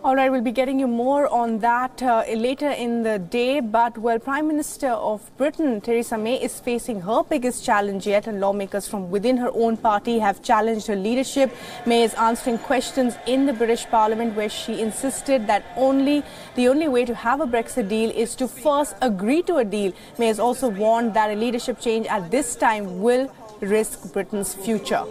All right, we'll be getting you more on that later in the day. But, well, Prime Minister of Britain, Theresa May, is facing her biggest challenge yet, and lawmakers from within her own party have challenged her leadership. May is answering questions in the British Parliament, where she insisted that the only way to have a Brexit deal is to first agree to a deal. May has also warned that a leadership change at this time will risk Britain's future.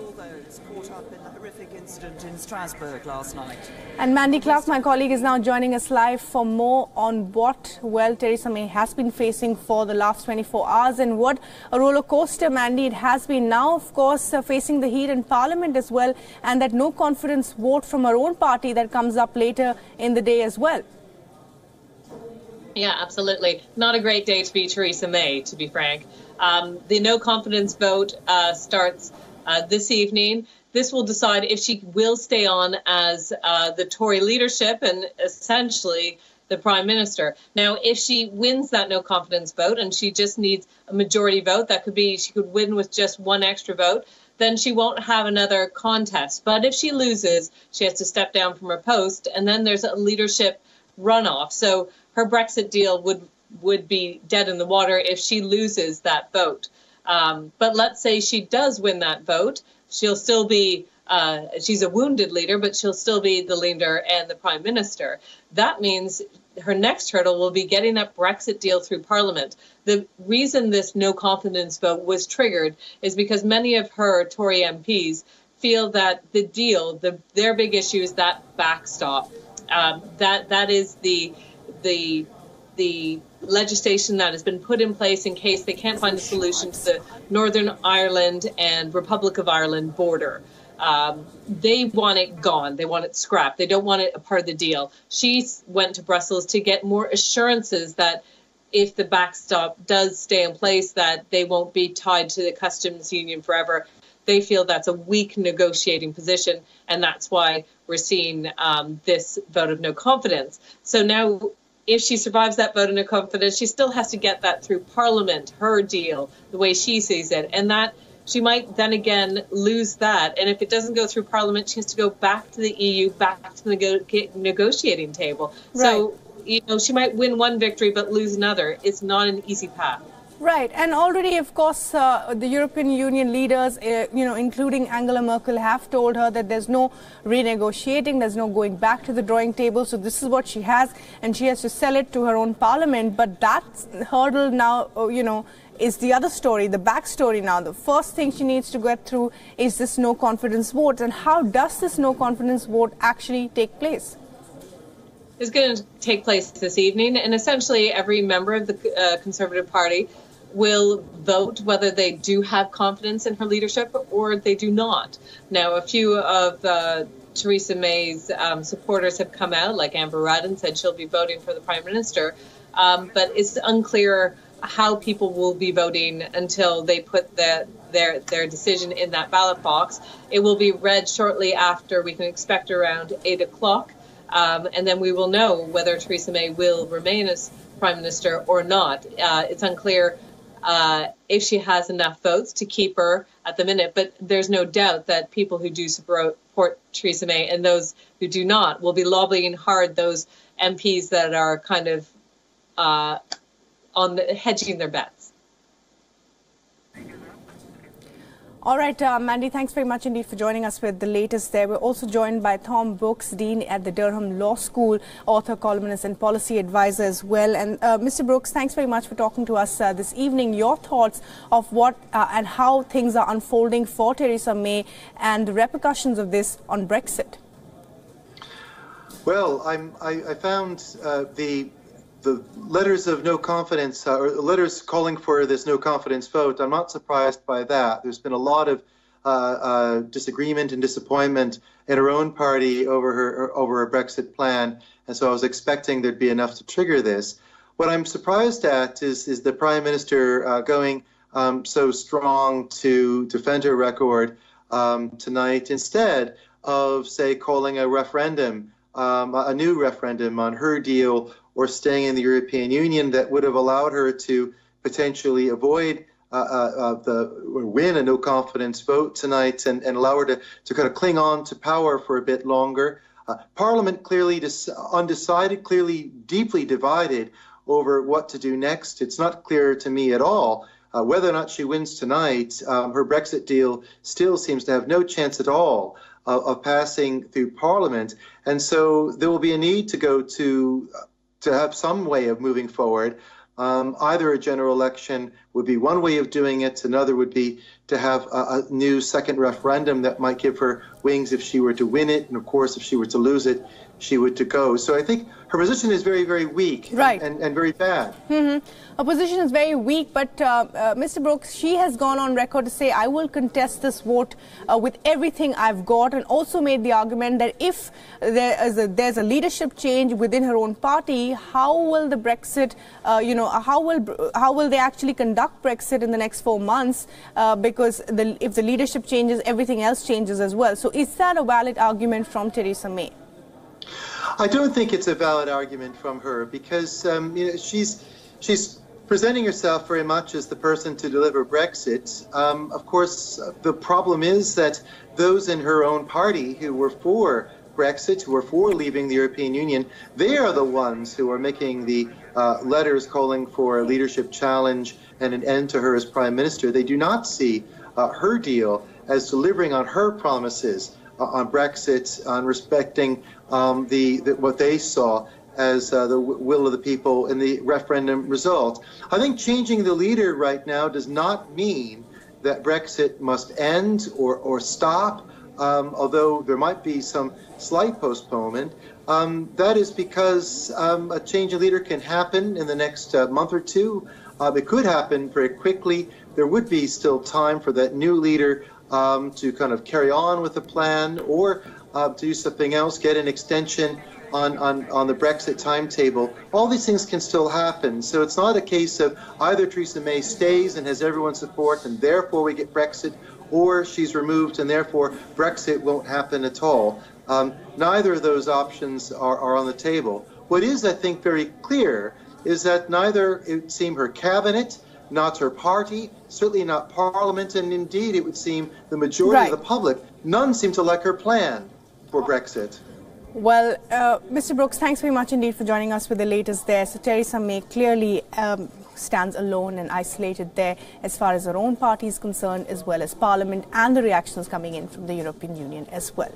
In Strasbourg last night. And Mandy Clark, my colleague, is now joining us live for more on what, well, Theresa May has been facing for the last 24 hours and what a roller coaster, Mandy, it has been. Now, of course, facing the heat in Parliament as well, and that no confidence vote from her own party that comes up later in the day as well. Yeah, absolutely. Not a great day to be Theresa May, to be frank. The no confidence vote starts this evening. This will decide if she will stay on as the Tory leadership and essentially the Prime Minister. Now, if she wins that no confidence vote and she just needs a majority vote, that could be she could win with just one extra vote, then she won't have another contest. But if she loses, she has to step down from her post, and then there's a leadership runoff. So her Brexit deal would be dead in the water if she loses that vote. But let's say she does win that vote. She'll still be, she's a wounded leader, but she'll still be the leader and the Prime Minister. That means her next hurdle will be getting that Brexit deal through Parliament. The reason this no confidence vote was triggered is because many of her Tory MPs feel that the deal, their big issue is that backstop. That is the legislation that has been put in place in case they can't find a solution to the Northern Ireland and Republic of Ireland border. They want it gone. They want it scrapped. They don't want it a part of the deal. She went to Brussels to get more assurances that if the backstop does stay in place, that they won't be tied to the customs union forever. They feel that's a weak negotiating position, and that's why we're seeing this vote of no confidence. So now, if she survives that vote of no confidence, she still has to get that through Parliament, her deal, the way she sees it. And that she might then again lose that. And if it doesn't go through Parliament, she has to go back to the EU, back to the negotiating table. Right. So, you know, she might win one victory but lose another. It's not an easy path. Right. And already, of course, the European Union leaders, including Angela Merkel, have told her that there's no renegotiating, there's no going back to the drawing table. So this is what she has, and she has to sell it to her own parliament. But that hurdle now, is the other story, the backstory now. The first thing she needs to get through is this no confidence vote. And how does this no confidence vote actually take place? It's going to take place this evening, and essentially every member of the Conservative Party will vote whether they do have confidence in her leadership or they do not. Now, a few of Theresa May's supporters have come out, like Amber Rudd, and said she'll be voting for the Prime Minister, but it's unclear how people will be voting until they put their decision in that ballot box. It will be read shortly after. We can expect around 8 o'clock. And then we will know whether Theresa May will remain as Prime Minister or not. It's unclear if she has enough votes to keep her at the minute, but there's no doubt that people who do support Theresa May and those who do not will be lobbying hard those MPs that are kind of hedging their bets. All right, Mandy, thanks very much indeed for joining us with the latest there. We're also joined by Tom Brooks, Dean at the Durham Law School, author, columnist and policy advisor as well. And Mr. Brooks, thanks very much for talking to us this evening. Your thoughts of what and how things are unfolding for Theresa May and the repercussions of this on Brexit. Well, I found the letters of no confidence, or letters calling for this no confidence vote, I'm not surprised by that. There's been a lot of disagreement and disappointment in her own party over her Brexit plan, and so I was expecting there'd be enough to trigger this. What I'm surprised at is the Prime Minister going so strong to defend her record tonight, instead of, say, calling a referendum, a new referendum on her deal or staying in the European Union that would have allowed her to potentially avoid win a no confidence vote tonight and allow her to kind of cling on to power for a bit longer. Parliament clearly undecided, clearly deeply divided over what to do next. It's not clear to me at all whether or not she wins tonight. Her Brexit deal still seems to have no chance at all of passing through Parliament, and so there will be a need to go to have some way of moving forward. Either a general election would be one way of doing it, another would be to have a new second referendum that might give her wings if she were to win it, and of course if she were to lose it, she would to go. So I think her position is very, very weak, right, and very bad. Her position is very weak, but Mr. Brooks, she has gone on record to say, I will contest this vote with everything I've got, and also made the argument that if there's a leadership change within her own party, how will the Brexit, how will they actually conduct Brexit in the next 4 months? Because if the leadership changes, everything else changes as well. So is that a valid argument from Theresa May? I don't think it's a valid argument from her, because she's presenting herself very much as the person to deliver Brexit. Of course, the problem is that those in her own party who were for Brexit, who are for leaving the European Union, they are the ones who are making the letters calling for a leadership challenge and an end to her as Prime Minister. They do not see her deal as delivering on her promises on Brexit, on respecting what they saw as the will of the people in the referendum result. I think changing the leader right now does not mean that Brexit must end or stop, although there might be some slight postponement. That is because a change of leader can happen in the next month or two. It could happen very quickly. There would be still time for that new leader to kind of carry on with the plan, or to do something else, get an extension on the Brexit timetable. All these things can still happen. So it's not a case of either Theresa May stays and has everyone's support and therefore we get Brexit, or she's removed and therefore Brexit won't happen at all. Neither of those options are on the table. What is, I think, very clear is that neither, it would seem, her cabinet, not her party, certainly not Parliament, and indeed it would seem the majority of the public, none seem to like her plan for Brexit. Well, Mr. Brooks, thanks very much indeed for joining us with the latest there. So Theresa May clearly stands alone and isolated there as far as her own party is concerned, as well as Parliament and the reactions coming in from the European Union as well.